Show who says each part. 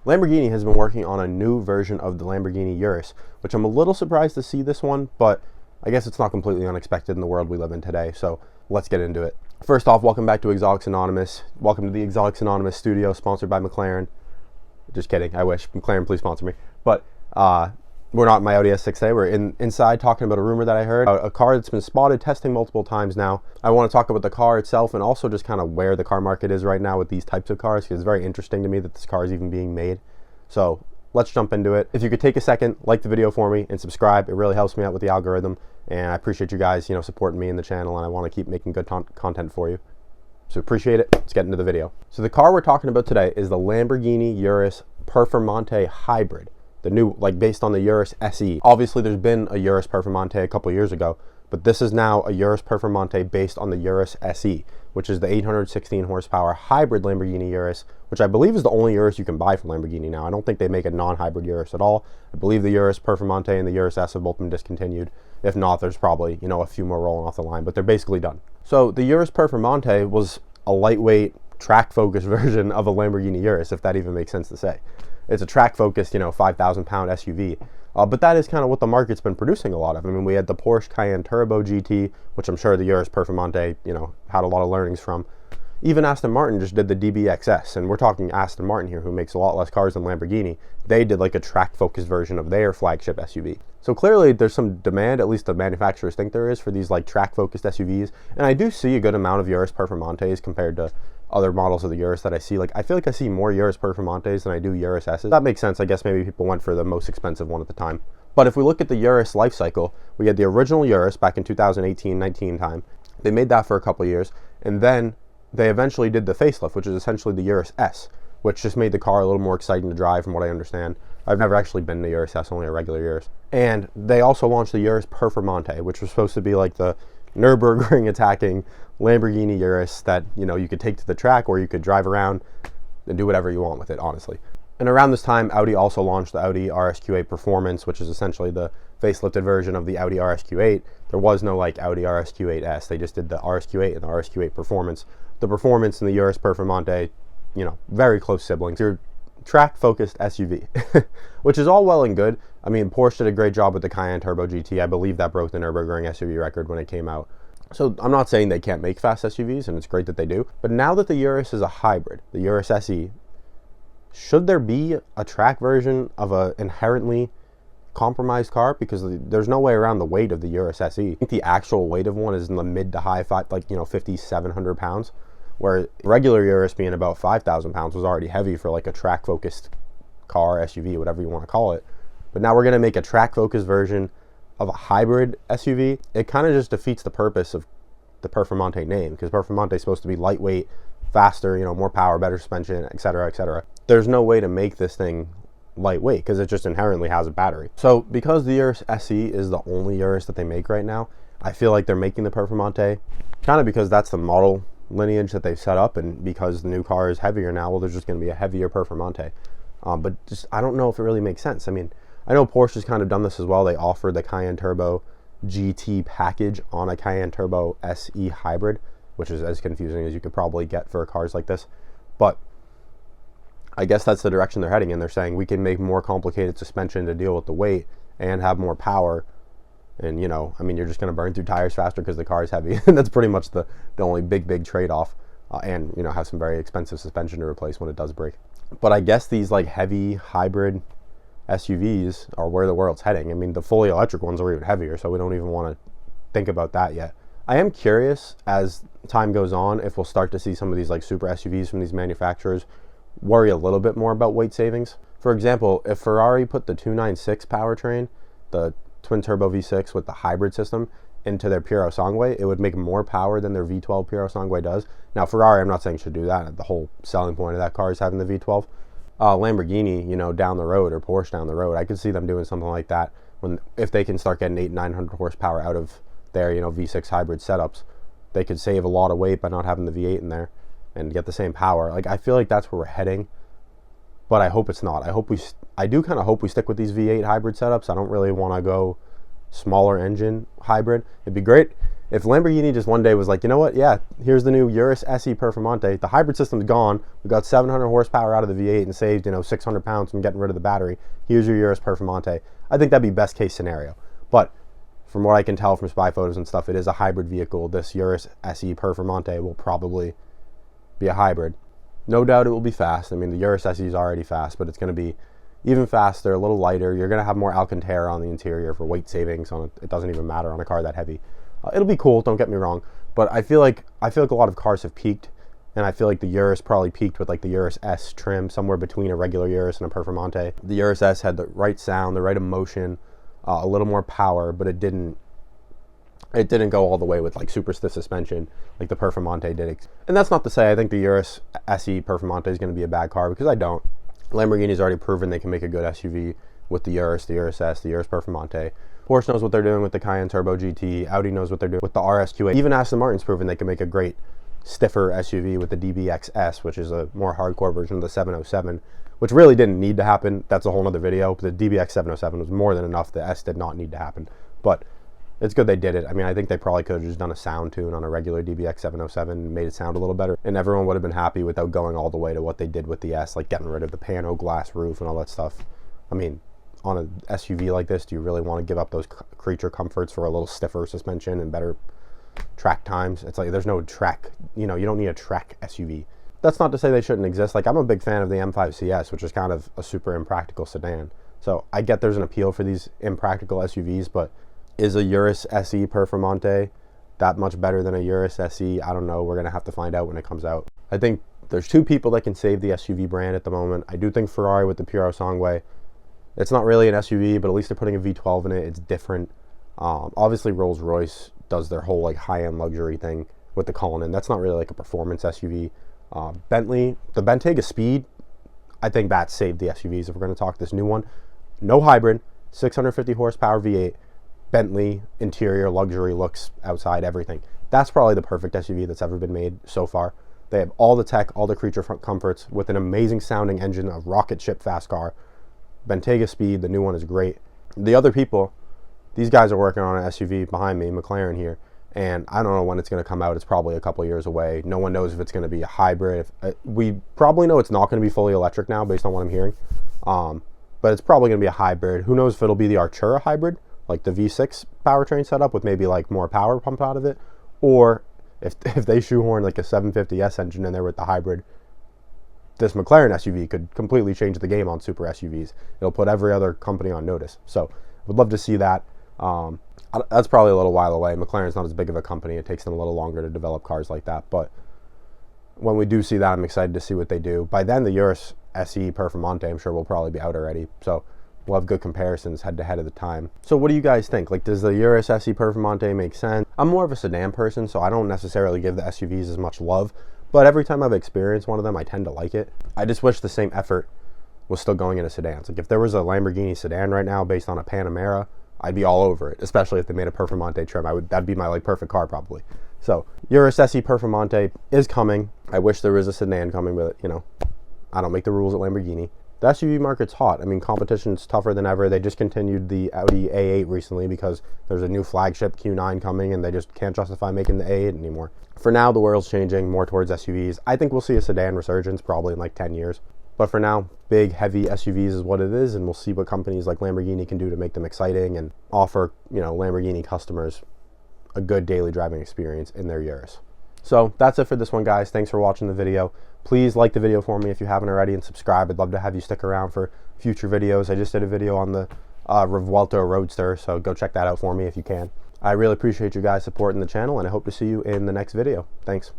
Speaker 1: Lamborghini has been working on a new version of the Lamborghini Urus, which I'm a little surprised to see this one, but I guess it's not completely unexpected in the world we live in today, so let's get into it. First off, welcome back to Exotics Anonymous. Welcome to the Exotics Anonymous studio, sponsored by McLaren. Just kidding, I wish. McLaren, please sponsor me. But we're not in my Audi S6 today. We're inside talking about a rumor that I heard. A car that's been spotted testing multiple times now. I want to talk about the car itself and also just kind of where the car market is right now with these types of cars, because it's very interesting to me that this car is even being made. So let's jump into it. If you could take a second, like the video for me and subscribe. It really helps me out with the algorithm, and I appreciate you guys, supporting me in the channel, and I want to keep making good content for you. So appreciate it. Let's get into the video. So the car we're talking about today is the Lamborghini Urus Performante Hybrid. The new, based on the Urus SE. Obviously, there's been a Urus Performante a couple years ago, but this is now a Urus Performante based on the Urus SE, which is the 816 horsepower hybrid Lamborghini Urus, which I believe is the only Urus you can buy from Lamborghini now. I don't think they make a non-hybrid Urus at all. I believe the Urus Performante and the Urus S have both been discontinued. If not, there's probably, a few more rolling off the line, but they're basically done. So the Urus Performante was a lightweight, track-focused version of a Lamborghini Urus, if that even makes sense to say. It's a track-focused, 5,000 pound SUV. But that is kind of what the market's been producing a lot of. I mean, we had the Porsche Cayenne Turbo GT, which I'm sure the Urus Performante, had a lot of learnings from. Even Aston Martin just did the DBXS, and we're talking Aston Martin here, who makes a lot less cars than Lamborghini. They did like a track-focused version of their flagship SUV. So clearly there's some demand, at least the manufacturers think there is, for these track-focused SUVs. And I do see a good amount of Urus Performantes compared to other models of the Urus that I see. I feel like I see more Urus Performantes than I do Urus S's. That makes sense. I guess maybe people went for the most expensive one at the time. But if we look at the Urus life cycle, we had the original Urus back in 2018-19 time. They made that for a couple years, and then they eventually did the facelift, which is essentially the Urus S, which just made the car a little more exciting to drive from what I understand. I've never actually been to Urus S, only a regular Urus. And they also launched the Urus Performante, which was supposed to be like the Nürburgring attacking Lamborghini Urus that, you could take to the track, or you could drive around and do whatever you want with it, honestly. And around this time, Audi also launched the Audi RSQ8 Performance, which is essentially the facelifted version of the Audi RSQ8. There was no Audi RSQ8S. They just did the RSQ8 and the RSQ8 Performance. The Performance and the Urus Performante, very close siblings. Your track-focused SUV, which is all well and good. I mean, Porsche did a great job with the Cayenne Turbo GT. I believe that broke the Nürburgring SUV record when it came out. So I'm not saying they can't make fast SUVs, and it's great that they do. But now that the Urus is a hybrid, the Urus SE, should there be a track version of an inherently compromised car? Because there's no way around the weight of the Urus SE. I think the actual weight of one is in the mid to high 5,700 pounds, where regular Urus being about 5,000 pounds was already heavy for a track-focused car, SUV, whatever you want to call it. But now we're going to make a track-focused version of a hybrid SUV. It kind of just defeats the purpose of the Performante name, because Performante is supposed to be lightweight, faster, more power, better suspension, etc., etc. There's no way to make this thing lightweight because it just inherently has a battery. So because the Urus SE is the only Urus that they make right now, I feel like they're making the Performante kind of because that's the model lineage that they've set up, and because the new car is heavier now, well, there's just going to be a heavier Performante. But just, I don't know if it really makes sense. I mean, I know Porsche's kind of done this as well. They offered the Cayenne Turbo GT package on a Cayenne Turbo SE hybrid, which is as confusing as you could probably get for cars like this. But I guess that's the direction they're heading in. They're saying we can make more complicated suspension to deal with the weight and have more power. And, I mean, you're just going to burn through tires faster because the car is heavy. And that's pretty much the only big trade-off. And, have some very expensive suspension to replace when it does break. But I guess these, heavy hybrid SUVs are where the world's heading. I mean, the fully electric ones are even heavier, so we don't even want to think about that yet. I am curious, as time goes on, if we'll start to see some of these, super SUVs from these manufacturers worry a little bit more about weight savings. For example, if Ferrari put the 296 powertrain, the twin-turbo V6 with the hybrid system, into their Puro Sangue, it would make more power than their V12 Puro Sangue does. Now, Ferrari, I'm not saying should do that. The whole selling point of that car is having the V12. Lamborghini, down the road, or Porsche down the road, I could see them doing something like that if they can start getting 800-900 horsepower out of their, V6 hybrid setups. They could save a lot of weight by not having the V8 in there and get the same power. I feel like that's where we're heading, but I hope it's not. I do kind of hope we stick with these V8 hybrid setups. I don't really want to go smaller engine hybrid. It'd be great If Lamborghini just one day was like, you know what, yeah, here's the new Urus SE Performante, the hybrid system's gone, we got 700 horsepower out of the V8 and saved, 600 pounds from getting rid of the battery, here's your Urus Performante. I think that'd be best case scenario. But from what I can tell from spy photos and stuff, it is a hybrid vehicle. This Urus SE Performante will probably be a hybrid. No doubt it will be fast. I mean, the Urus SE is already fast, but it's going to be even faster, a little lighter. You're going to have more Alcantara on the interior for weight savings. It doesn't even matter on a car that heavy. It'll be cool, don't get me wrong, but I feel like a lot of cars have peaked, and I feel like the Urus probably peaked with like the Urus S trim, somewhere between a regular Urus and a Performante. The Urus S had the right sound, the right emotion, a little more power, but it didn't go all the way with like super stiff suspension like the Performante did. And that's not to say I think the Urus SE Performante is going to be a bad car, because I don't. Lamborghini's already proven they can make a good SUV with the Urus S, the Urus Performante. Porsche knows what they're doing with the Cayenne Turbo GT. Audi knows what they're doing with the RSQ8. Even Aston Martin's proven they can make a great, stiffer SUV with the DBX-S, which is a more hardcore version of the 707, which really didn't need to happen. That's a whole nother video. The DBX 707 was more than enough. The S did not need to happen. But it's good they did it. I mean, I think they probably could have just done a sound tune on a regular DBX 707 and made it sound a little better, and everyone would have been happy without going all the way to what they did with the S, like getting rid of the pano glass roof and all that stuff. I mean, on an SUV like this, do you really want to give up those creature comforts for a little stiffer suspension and better track times? It's like there's no track, you don't need a track SUV. That's not to say they shouldn't exist. Like, I'm a big fan of the M5 CS, which is kind of a super impractical sedan. So I get there's an appeal for these impractical SUVs, but is a Urus SE Performante that much better than a Urus SE? I don't know. We're going to have to find out when it comes out. I think there's two people that can save the SUV brand at the moment. I do think Ferrari with the Puro Sangue, it's not really an SUV, but at least they're putting a V12 in it. It's different. Obviously, Rolls-Royce does their whole like high-end luxury thing with the Cullinan. That's not really like a performance SUV. Bentley, the Bentayga Spied, I think that saved the SUVs if we're going to talk this new one. No hybrid, 650 horsepower V8, Bentley, interior, luxury looks, outside, everything. That's probably the perfect SUV that's ever been made so far. They have all the tech, all the creature comforts, with an amazing sounding engine, a rocket ship fast car. Bentayga Spied, the new one, is great. The other people, these guys are working on an SUV behind me, McLaren here, and I don't know when it's going to come out. It's probably a couple years away. No one knows if it's going to be a hybrid. We probably know it's not going to be fully electric now, based on what I'm hearing. But it's probably going to be a hybrid. Who knows if it'll be the Artura hybrid, like the V6 powertrain setup with maybe like more power pumped out of it, or if they shoehorn like a 750S engine in there with the hybrid, this McLaren SUV could completely change the game on super SUVs. It'll put every other company on notice. So would love to see that. That's probably a little while away. McLaren's not as big of a company. It takes them a little longer to develop cars like that. But when we do see that, I'm excited to see what they do. By then, the Urus SE Performante, I'm sure, will probably be out already. So we'll have good comparisons head to head at the time. So what do you guys think? Like, does the Urus SE Performante make sense? I'm more of a sedan person, so I don't necessarily give the SUVs as much love. But every time I've experienced one of them, I tend to like it. I just wish the same effort was still going into sedans. Like, if there was a Lamborghini sedan right now based on a Panamera, I'd be all over it, especially if they made a Performante trim. That'd be my like perfect car probably. So Urus SE Performante is coming. I wish there was a sedan coming, but I don't make the rules at Lamborghini. The SUV market's hot. I mean, competition's tougher than ever. They just continued the Audi A8 recently because there's a new flagship Q9 coming and they just can't justify making the A8 anymore. For now, the world's changing more towards SUVs. I think we'll see a sedan resurgence probably in like 10 years. But for now, big, heavy SUVs is what it is, and we'll see what companies like Lamborghini can do to make them exciting and offer, Lamborghini customers a good daily driving experience in their Urus. So that's it for this one, guys. Thanks for watching the video. Please like the video for me if you haven't already, and subscribe. I'd love to have you stick around for future videos. I just did a video on the Revuelto Roadster, so go check that out for me if you can. I really appreciate you guys supporting the channel, and I hope to see you in the next video. Thanks.